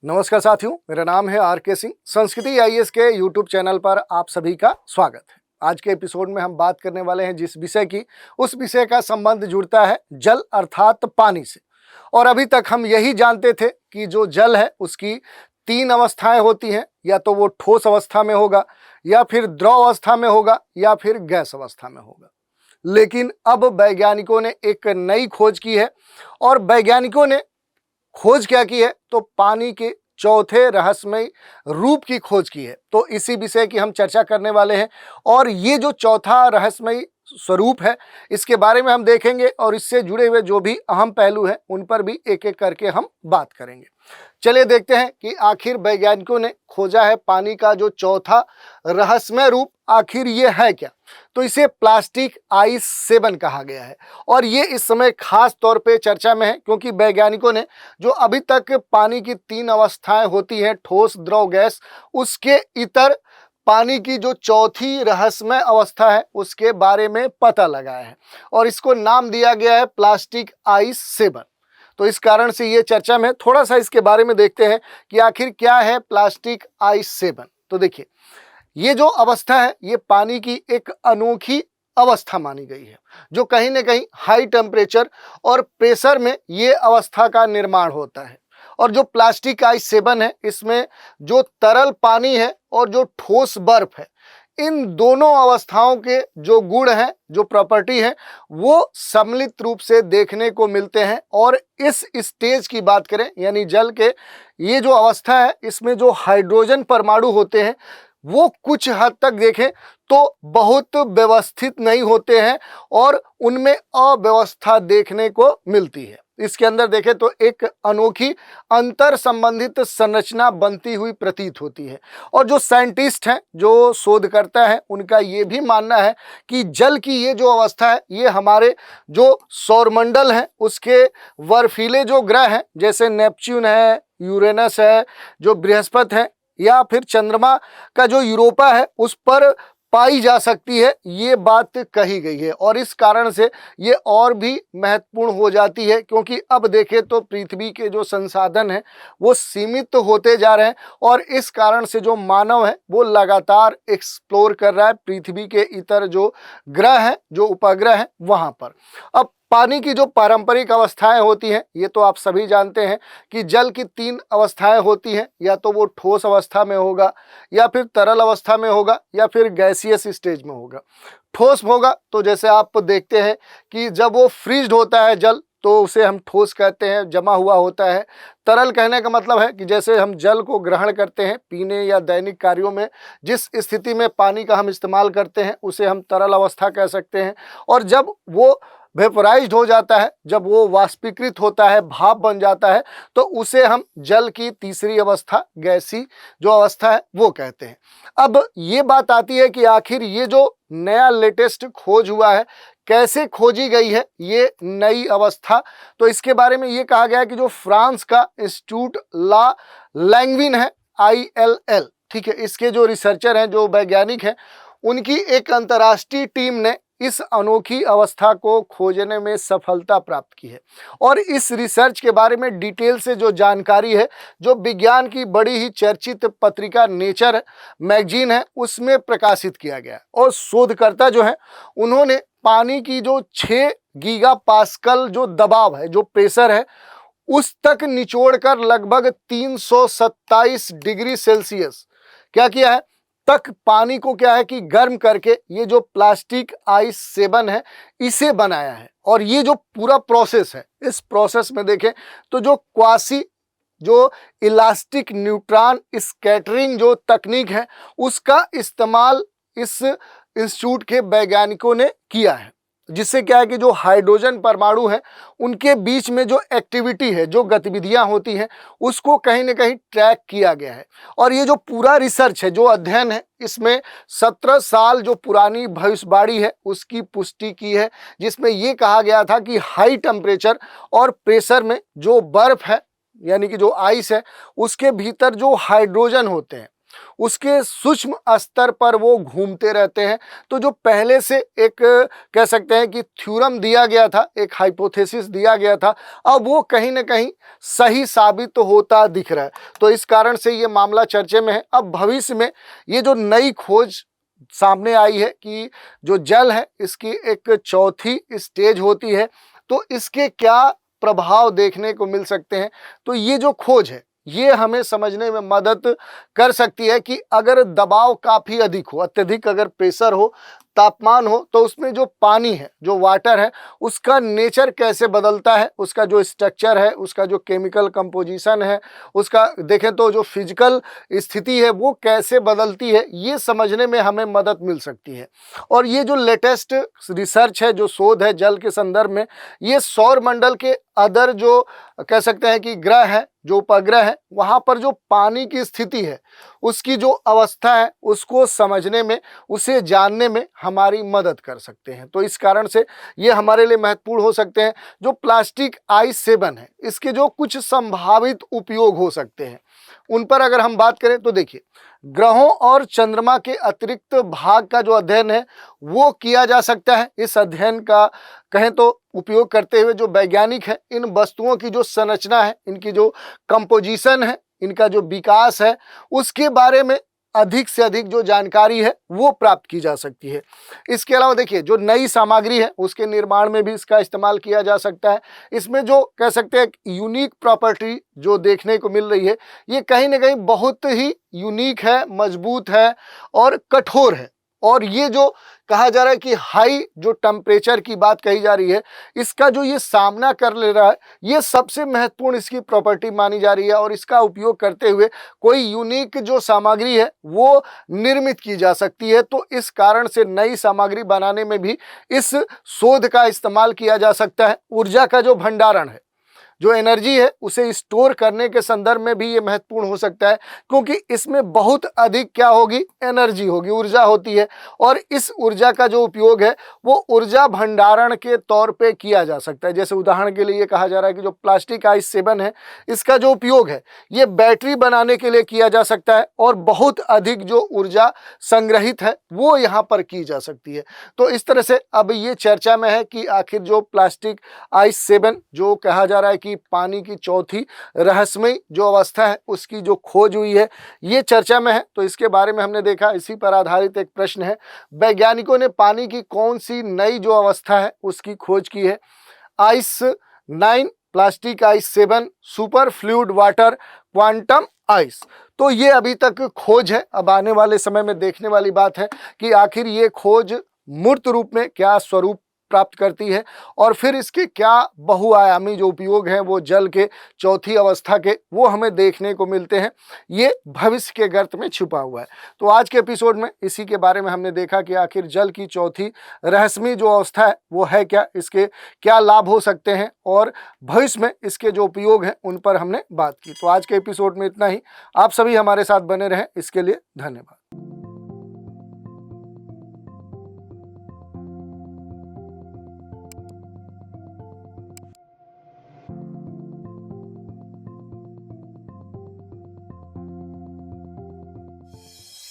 नमस्कार साथियों, मेरा नाम है आर.के. सिंह। संस्कृति आईएएस के यूट्यूब चैनल पर आप सभी का स्वागत है। आज के एपिसोड में हम बात करने वाले हैं जिस विषय की, उस विषय का संबंध जुड़ता है जल अर्थात पानी से। और अभी तक हम यही जानते थे कि जो जल है उसकी तीन अवस्थाएं होती हैं, या तो वो ठोस अवस्था में होगा, या फिर द्रव अवस्था में होगा, या फिर गैस अवस्था में होगा। लेकिन अब वैज्ञानिकों ने एक नई खोज की है, और वैज्ञानिकों ने खोज क्या की है, तो पानी के चौथे रहस्यमय रूप की खोज की है। तो इसी विषय की हम चर्चा करने वाले हैं, और ये जो चौथा रहस्यमय स्वरूप है इसके बारे में हम देखेंगे, और इससे जुड़े हुए जो भी अहम पहलू हैं उन पर भी एक एक करके हम बात करेंगे। चलिए देखते हैं कि आखिर वैज्ञानिकों ने खोजा है पानी का जो चौथा रहस्यमय रूप, आखिर ये है क्या। तो इसे प्लास्टिक आइस 7 कहा गया है, और ये इस समय खास तौर पे चर्चा में है, क्योंकि वैज्ञानिकों ने जो अभी तक पानी की तीन अवस्थाएं होती हैं, ठोस, द्रव, गैस, उसके इतर पानी की जो चौथी रहस्यमय अवस्था है उसके बारे में पता लगाया है, और इसको नाम दिया गया है प्लास्टिक आइस 7। तो इस कारण से ये चर्चा में, थोड़ा सा इसके बारे में देखते हैं कि आखिर क्या है प्लास्टिक आइस 7। तो देखिए, ये जो अवस्था है ये पानी की एक अनोखी अवस्था मानी गई है, जो कहीं ना कहीं हाई टेम्परेचर और प्रेशर में ये अवस्था का निर्माण होता है। और जो प्लास्टिक आइस 7 है, इसमें जो तरल पानी है और जो ठोस बर्फ है, इन दोनों अवस्थाओं के जो गुण हैं, जो प्रॉपर्टी है, वो सम्मिलित रूप से देखने को मिलते हैं। और इस स्टेज की बात करें, यानी जल के ये जो अवस्था है, इसमें जो हाइड्रोजन परमाणु होते हैं वो कुछ हद तक देखें तो बहुत व्यवस्थित नहीं होते हैं, और उनमें अव्यवस्था देखने को मिलती है। इसके अंदर देखें तो एक अनोखी अंतर संबंधित संरचना बनती हुई प्रतीत होती है। और जो साइंटिस्ट हैं, जो शोधकर्ता हैं, उनका ये भी मानना है कि जल की ये जो अवस्था है ये हमारे जो सौरमंडल है उसके बर्फीले जो ग्रह हैं, जैसे नेपच्यून है, यूरेनस है, जो बृहस्पति है, या फिर चंद्रमा का जो यूरोपा है उस पर पाई जा सकती है, ये बात कही गई है। और इस कारण से ये और भी महत्वपूर्ण हो जाती है, क्योंकि अब देखें तो पृथ्वी के जो संसाधन हैं वो सीमित होते जा रहे हैं, और इस कारण से जो मानव है वो लगातार एक्सप्लोर कर रहा है पृथ्वी के इतर जो ग्रह हैं, जो उपग्रह हैं, वहाँ पर। अब पानी की जो पारंपरिक अवस्थाएं होती हैं, ये तो आप सभी जानते हैं कि जल की तीन अवस्थाएं होती हैं, या तो वो ठोस अवस्था में होगा, या फिर तरल अवस्था में होगा, या फिर गैसियस स्टेज में होगा। ठोस होगा तो जैसे आप देखते हैं कि जब वो फ्रीज्ड होता है जल, तो उसे हम ठोस कहते हैं, जमा हुआ होता है। तरल कहने का मतलब है कि जैसे हम जल को ग्रहण करते हैं पीने या दैनिक कार्यों में, जिस स्थिति में पानी का हम इस्तेमाल करते हैं उसे हम तरल अवस्था कह सकते हैं। और जब वो वेपोराइज्ड हो जाता है, जब वो वाष्पीकृत होता है, भाप बन जाता है, तो उसे हम जल की तीसरी अवस्था, गैसी जो अवस्था है, वो कहते हैं। अब ये बात आती है कि आखिर ये जो नया लेटेस्ट खोज हुआ है, कैसे खोजी गई है ये नई अवस्था। तो इसके बारे में ये कहा गया है कि जो फ्रांस का इंस्टीट्यूट ला लैंग्विन है, ILL, ठीक है, इसके जो रिसर्चर हैं, जो वैज्ञानिक हैं, उनकी एक अंतर्राष्ट्रीय टीम ने इस अनोखी अवस्था को खोजने में सफलता प्राप्त की है। और इस रिसर्च के बारे में डिटेल से जो जानकारी है, जो विज्ञान की बड़ी ही चर्चित पत्रिका नेचर मैगजीन है उसमें प्रकाशित किया गया है। और शोधकर्ता जो है उन्होंने पानी की जो 6 गीगा पास्कल जो दबाव है, जो प्रेशर है, उस तक निचोड़कर लगभग 327 डिग्री सेल्सियस क्या किया है, तक पानी को क्या है कि गर्म करके ये जो प्लास्टिक आइस 7 है इसे बनाया है। और ये जो पूरा प्रोसेस है, इस प्रोसेस में देखें तो जो क्वासी जो इलास्टिक न्यूट्रॉन स्कैटरिंग जो तकनीक है उसका इस्तेमाल इस इंस्टीट्यूट के वैज्ञानिकों ने किया है, जिससे क्या है कि जो हाइड्रोजन परमाणु है उनके बीच में जो एक्टिविटी है, जो गतिविधियां होती हैं, उसको कहीं ना कहीं ट्रैक किया गया है। और ये जो पूरा रिसर्च है, जो अध्ययन है, इसमें 17 साल जो पुरानी भविष्यवाणी है उसकी पुष्टि की है, जिसमें ये कहा गया था कि हाई टेम्परेचर और प्रेशर में जो बर्फ है, यानी कि जो आइस है, उसके भीतर जो हाइड्रोजन होते हैं उसके सूक्ष्म स्तर पर वो घूमते रहते हैं। तो जो पहले से एक कह सकते हैं कि थ्योरम दिया गया था, एक हाइपोथेसिस दिया गया था, अब वो कहीं ना कहीं सही साबित होता दिख रहा है। तो इस कारण से ये मामला चर्चे में है। अब भविष्य में ये जो नई खोज सामने आई है कि जो जल है इसकी एक चौथी स्टेज होती है, तो इसके क्या प्रभाव देखने को मिल सकते हैं। तो ये जो खोज है ये हमें समझने में मदद कर सकती है कि अगर दबाव काफ़ी अधिक हो, अत्यधिक अगर प्रेशर हो, तापमान हो, तो उसमें जो पानी है, जो वाटर है, उसका नेचर कैसे बदलता है, उसका जो स्ट्रक्चर है, उसका जो केमिकल कंपोजिशन है, उसका देखें तो जो फिजिकल स्थिति है वो कैसे बदलती है, ये समझने में हमें मदद मिल सकती है। और ये जो लेटेस्ट रिसर्च है, जो शोध है जल के संदर्भ में, ये सौर मंडल के अदर जो कह सकते हैं कि ग्रह है, जो उपग्रह है, वहाँ पर जो पानी की स्थिति है, उसकी जो अवस्था है, उसको समझने में, उसे जानने में हमारी मदद कर सकते हैं। तो इस कारण से ये हमारे लिए महत्वपूर्ण हो सकते हैं। जो प्लास्टिक I-7 है, इसके जो कुछ संभावित उपयोग हो सकते हैं उन पर अगर हम बात करें तो देखिए, ग्रहों और चंद्रमा के अतिरिक्त भाग का जो अध्ययन है वो किया जा सकता है। इस अध्ययन का कहें तो उपयोग करते हुए जो वैज्ञानिक है, इन वस्तुओं की जो संरचना है, इनकी जो कंपोजिशन है, इनका जो विकास है, उसके बारे में अधिक से अधिक जो जानकारी है वो प्राप्त की जा सकती है। इसके अलावा देखिए, जो नई सामग्री है उसके निर्माण में भी इसका इस्तेमाल किया जा सकता है। इसमें जो कह सकते हैं यूनिक प्रॉपर्टी जो देखने को मिल रही है, ये कहीं ना कहीं बहुत ही यूनिक है, मजबूत है और कठोर है। और ये जो कहा जा रहा है कि हाई जो टेम्परेचर की बात कही जा रही है, इसका जो ये सामना कर ले रहा है, ये सबसे महत्वपूर्ण इसकी प्रॉपर्टी मानी जा रही है। और इसका उपयोग करते हुए कोई यूनिक जो सामग्री है वो निर्मित की जा सकती है। तो इस कारण से नई सामग्री बनाने में भी इस शोध का इस्तेमाल किया जा सकता है। ऊर्जा का जो भंडारण है, जो एनर्जी है, उसे स्टोर करने के संदर्भ में भी ये महत्वपूर्ण हो सकता है, क्योंकि इसमें बहुत अधिक क्या होगी, एनर्जी होगी, ऊर्जा होती है। और इस ऊर्जा का जो उपयोग है वो ऊर्जा भंडारण के तौर पे किया जा सकता है। जैसे उदाहरण के लिए ये कहा जा रहा है कि जो प्लास्टिक I-7 है, इसका जो उपयोग है ये बैटरी बनाने के लिए किया जा सकता है और बहुत अधिक जो ऊर्जा संग्रहित है वो यहाँ पर की जा सकती है। तो इस तरह से अब ये चर्चा में है कि आखिर जो प्लास्टिक I-7 जो कहा जा रहा है कि पानी की चौथी रहस्यमयी जो अवस्था है उसकी जो खोज हुई है, ये चर्चा में है। तो इसके बारे में हमने देखा, इसी पर आधारित एक प्रश्न है, वैज्ञानिकों ने पानी की कौन सी नई जो अवस्था है उसकी खोज की है। I-9, plastic I-7, super fluid water, quantum ice. तो ये अभी तक खोज है। अब आने वाले समय में देखने वाली बात है कि आखिर ये खोज मूर्त रूप में क्या स्वरूप प्राप्त करती है और फिर इसके क्या बहुआयामी जो उपयोग हैं वो जल के चौथी अवस्था के वो हमें देखने को मिलते हैं। ये भविष्य के गर्त में छुपा हुआ है। तो आज के एपिसोड में इसी के बारे में हमने देखा कि आखिर जल की चौथी रहस्यमयी जो अवस्था है वो है क्या, इसके क्या लाभ हो सकते हैं और भविष्य में इसके जो उपयोग हैं उन पर हमने बात की। तो आज के एपिसोड में इतना ही। आप सभी हमारे साथ बने रहें, इसके लिए धन्यवाद।